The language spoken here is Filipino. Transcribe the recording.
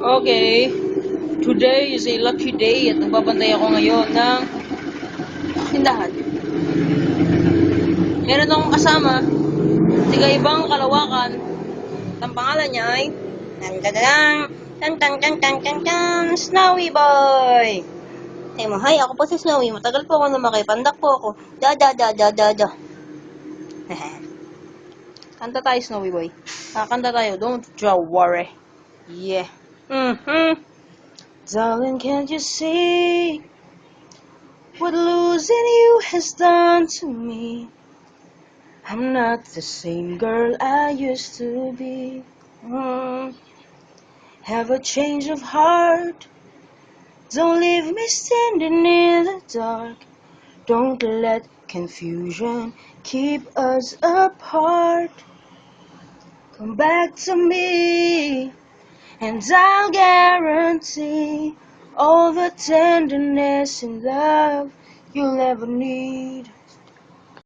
Okay, today is a lucky day at nagbabantay ako ngayon ng tindahan. Meron akong kasama, tiga-ibang kalawakan. Ang pangalan niya ay Snowy Boy! Sabi mo, hi, ako po si Snowy. Matagal po ako lumaki. Pandak po ako. Da. Kanta tayo, Snowy Boy. Kanta tayo. Don't you worry. Yeah. Darling, can't you see what losing you has done to me? I'm not the same girl I used to be. Have a change of heart. Don't leave me standing in the dark. Don't let confusion keep us apart. Come back to me, and I'll guarantee all the tenderness and love you'll ever need.